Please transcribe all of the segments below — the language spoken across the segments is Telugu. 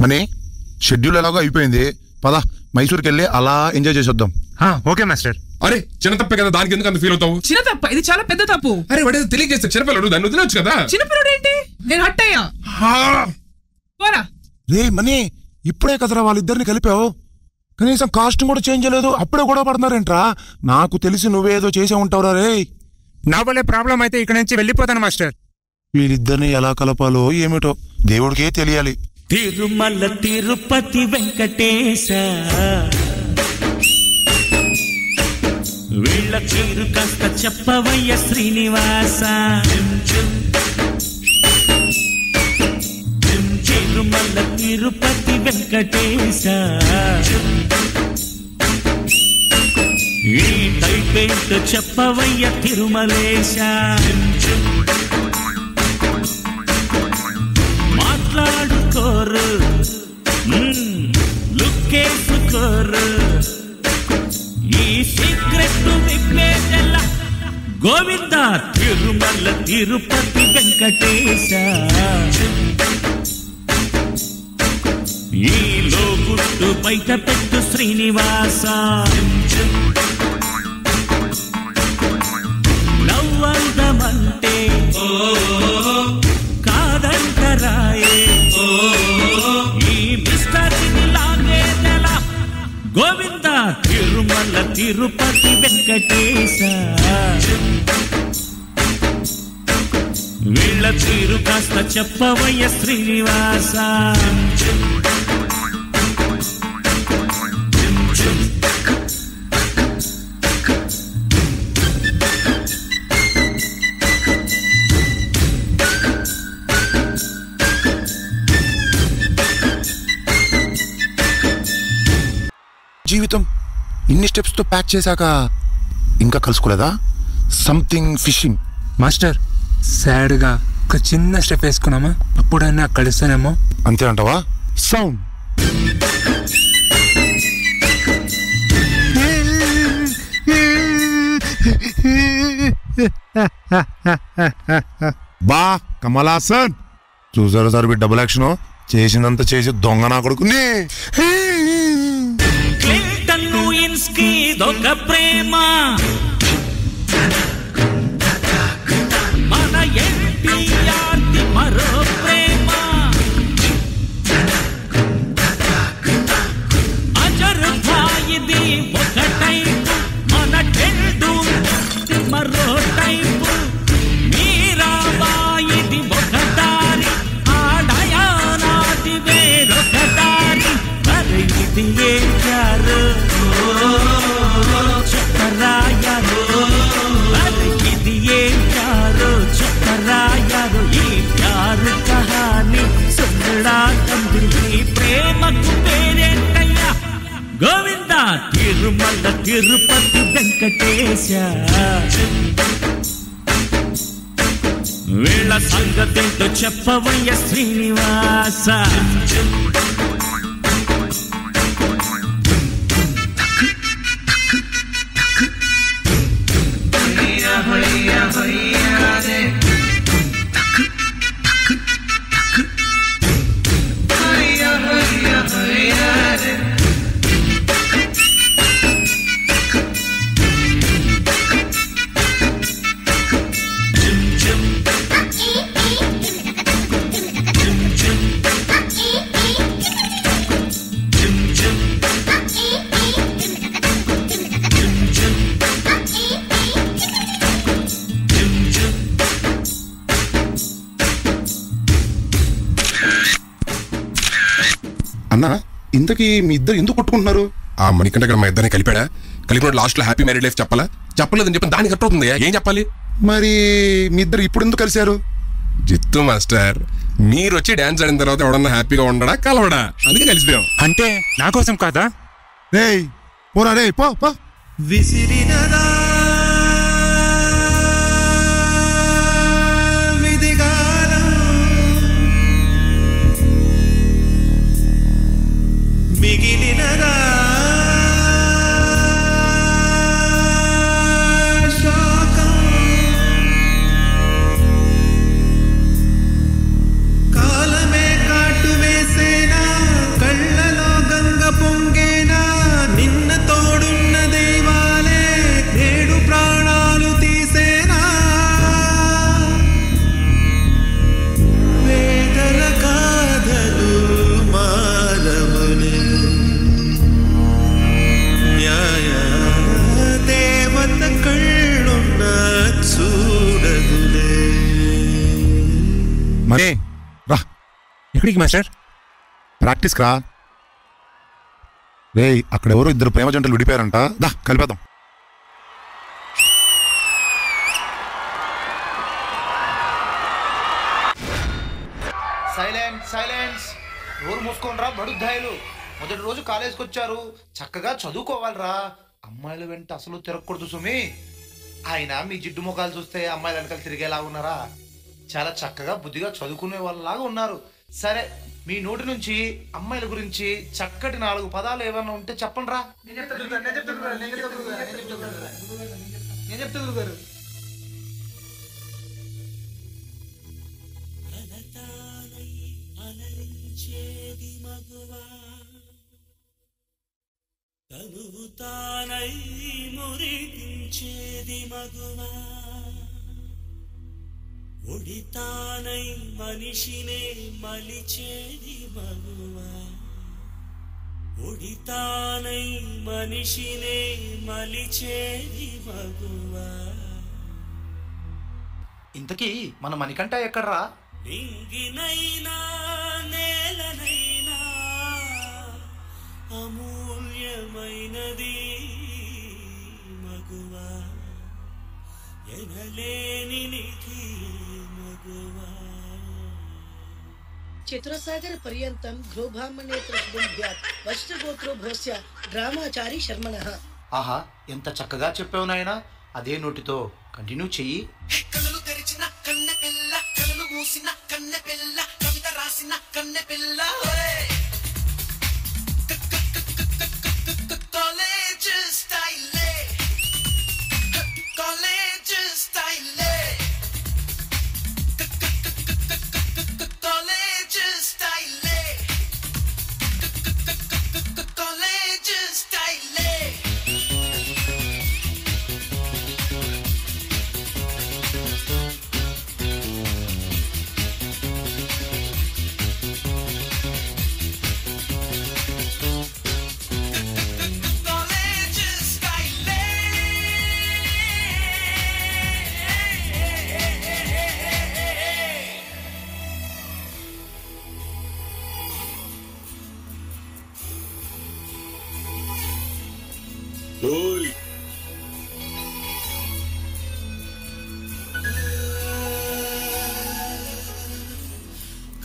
మనీ షెడ్యూల్ ఎలాగో అయిపోయింది, పద మైసూర్కి వెళ్ళి అలా ఎంజాయ్ చేసొద్దాం. Okay master. అరే చిన్న తప్పే కదా, దానికి ఎందుకు అంత ఫీల్ అవుతావు? చిన్న తప్ప, ఇది చాలా పెద్ద తప్పు. అరే వాడే తెలియజేస్తే చిన్నపిల్లడు, దాన్ని వదిలేవచ్చు కదా. చిన్నపిల్లడు ఏంటి, నేను హట్ అయ్యా. రే మనీ, ఇప్పుడే కదరా వాళ్ళిద్దరిని కలిపావు, కనీసం కాస్ట్యూమ్ కూడా చేంజ్ చేయలేదు, అప్పుడే గొడవ పడుతున్నారేంట్రా? నాకు తెలిసి నువ్వేదో చేసే ఉంటావురా. రే నా వల్లే ప్రాబ్లం అయితే ఇక్కడ నుంచి వెళ్ళిపోతాను మాస్టర్. వీళ్ళిద్దరిని ఎలా కలపాలో ఏమిటో దేవుడికే తెలియాలి. తిరుమల తిరుపతి వెంకటేశ, వీళ్ళ తీరు కాస్త చెప్పవయ్య శ్రీనివాస. తిరుమల తిరుపతి వెంకటేశ, ఈ టైపేంటో చెప్పవయ్య తిరుమలేశ. మాట్లాడుకోరు, లుక్కేసుకోరు, ఈ సీక్రెట్ విప్పేదెల్ల గోవింద తిరుమల తిరుపతి వెంకటేశ. ఈ లోగుట్టు బయట పెట్టు శ్రీనివాస. నవ్వందమంటే కాదంటరాయే, ఈ మిస్టరీని లాగేదెల గోవింద తిరుమల తిరుపతి వెంకటేశ. వీళ్ళ తీరు కాస్త చెప్పవయ్య శ్రీనివాస. జీవితం ఇన్ని స్టెప్స్ తో ప్యాక్ చేశాక ఇంకా కలుసుకోలేదా? Something fishing. మాస్టర్ సాడ్ గా ఒక చిన్న స్టెప్ వేసుకున్నామా, అప్పుడైనా కలుస్తానేమో. అంతే అంటావా? సౌండ్. బా కమలాసన్ చూసారు సార్, డబుల్ యాక్షన్ చేసిందంత చేసి దొంగ నా కొడుకుని. దొంగ ప్రేమ మన ఎన్టీఆర్ది మరో ప్రేమ. అజర్ భాయిది ఒక టైపు, మన టెండు మరో టైపు. మీరాబాయిది ఒక దారి, ఆడయానాది వేరొక దారి. మరి ఇది ఏం చారు చెప్పరాయారు, మరి ఇది ఏం చారు చెప్పరాయారు. ఈ ప్యారు కహాని సుందరా తండ్రి, ప్రేమకు పేరేంటయ్యా గోవింద తిరుమల తిరుపతి వెంకటేశ. వీళ్ళ సంగతేంటో చెప్పవయ్య శ్రీనివాస. అన్నా, ఇంతకీ మీ ఇద్దరు ఎందుకు కొట్టుకుంటున్నారు? ఆ మణికంఠ గారు మా ఇద్దరిని కలిపాడా? కలిపినప్పుడు లాస్ట్ లో హ్యాపీ మ్యారీడ్ లైఫ్ చెప్పాలా? చెప్పలేదని చెప్పి దానికి కట్ అవుతుంది. ఏం చెప్పాలి? మరి మీ ఇద్దరు ఇప్పుడు ఎందుకు కలిశారు? జిత్తు మాస్టర్, మీరు వచ్చి డాన్స్ ఆడిన తర్వాత ఎవడన్నా హ్యాపీగా ఉండడా కలవడా, అందుకే కలిసిపోయాం. అంటే నా కోసం కాదా? రేయ్ పోరా, రే పో పో. విసిరినదా మిగిలినదా శోకం, కాలమే కాటు వేసేనా ఎక్కడికి మాస్టర్? ప్రాక్టీస్ రా. రే అక్కడ ఎవరో ఇద్దరు ప్రేమ జంటలు విడిపోయారంట, దా కలిపేద్దాం. Silence silence. నోరు మూసుకోనరా బడుద్దాయిలు. మొదటి రోజు కాలేజ్కి వచ్చారు, చక్కగా చదువుకోవాలరా. అమ్మాయిల వెంట అసలు తిరగకూడదు సుమి. ఆయన మీ జిడ్డు ముఖాలు చూస్తే అమ్మాయిల వెనకాల తిరిగేలా ఉన్నారా? చాలా చక్కగా బుద్ధిగా చదువుకునే వాళ్ళలాగా ఉన్నారు. సరే, మీ నోటి నుంచి అమ్మాయిల గురించి చక్కటి 4 పదాలు ఏమన్నా ఉంటే చెప్పండి రా. నేను చెప్తా గురుగారు. తనువు తానై మురిపించేది మగువా, ఒడితానై మనిషినే మలిచేది మగువా, ఒడితానై మనిషినే మలిచేది మగువా. ఇంతకీ మన మణికంఠ ఎక్కడ్రా? నింగినైనా నేలనైనా అమూల్యమైనది మగువా, ఎనలేని నిధి మగువా. చతురసాగర పర్యంతం గ్రోభామనేత్ర శుభంభ్యాత్ వస్త్రగోత్రో భోస్య డ్రామాచారి శర్మణః. ఆహా, ఎంత చక్కగా చెప్పావు నాయనా. అదే నోటితో కంటిన్యూ చెయ్యి. కళ్ళు తెరిచిన కన్నె పిల్ల, కళ్ళు మూసిన కన్నె పిల్ల, కవిత రాసిన కన్నె పిల్ల. కాలేజ్ స్టైలే, కాలేజ్ స్టైలే, కాలేజ్ స్టైలే, కాలేజ్ స్టైలే.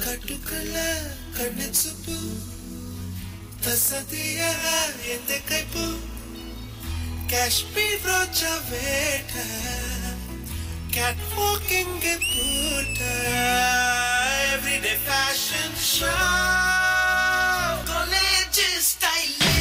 కటుకల కన్నెచుపు తసదియ ఎంతకైపు కాశ్మీర్ రోజా వేట క్యాట్ వాకింగ్ పూట ఎవ్రీడే ఫ్యాషన్ షో కాలేజ్ స్టైలే.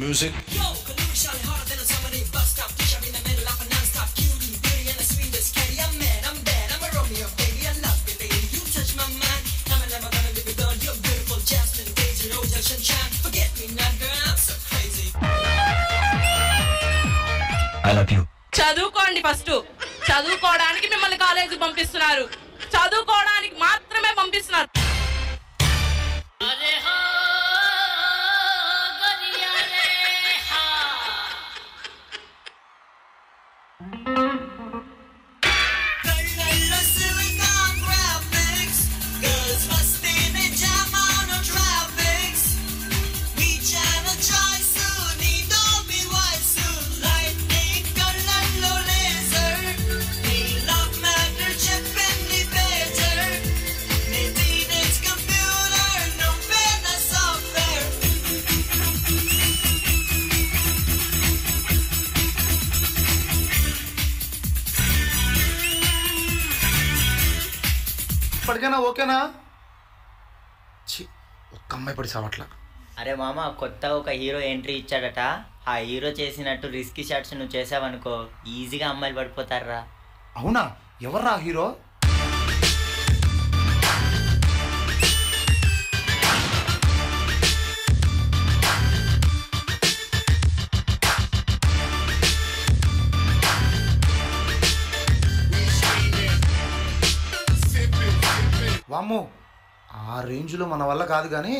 Music. Yo, Kalush shine harder than a summer bus stop. Fish up in the middle of a non-stop cutie, beauty and the sweetest candy. I'm mad, I'm bad, I'm a Romeo, baby. I love you, lady. You touch my mind. I'm never gonna live without you. Beautiful Jasmine, Daisy, Rose, and Sunshine. Forget me not, girl, I'm so crazy. I love you. చదువుకోండి. ఫస్ట్ చదువుకోవడానికి మిమ్మల్ని కాలేజీ పంపిస్తున్నారు, చదువుకోవడానికి మాత్రమే పంపిస్తున్నారు. ఇప్పటికైనా ఓకేనా? ఒక్క ఒక్క అమ్మాయి పడి సావట్లా. అరే మామ, కొత్త ఒక హీరో ఎంట్రీ ఇచ్చాడట. ఆ హీరో చేసినట్టు రిస్కీ షాట్స్ నువ్వు చేసావనుకో, ఈజీగా అమ్మాయిలు పడిపోతారా. అవునా? ఎవర్రా హీరో? వామ్మో, ఆ రేంజ్లో మన వల్ల కాదు, కానీ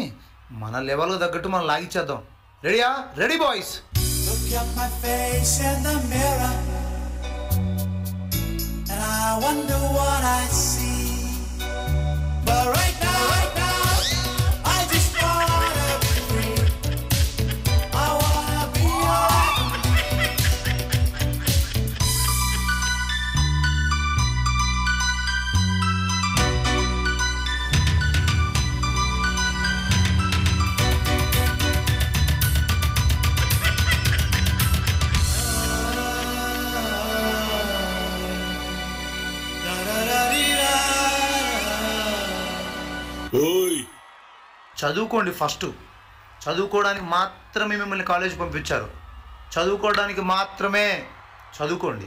మన లెవెల్కి తగ్గట్టు మనం లాగిచ్చేద్దాం. రెడీయా? Ready boys. Look at my face in the mirror, and I wonder what I see. But right now, I just wanna be free. I wanna be alright. చదువుకోండి ఫస్ట్. చదువుకోవడానికి మాత్రమే మిమ్మల్ని కాలేజీ పంపించారు. చదువుకోవడానికి మాత్రమే చదువుకోండి.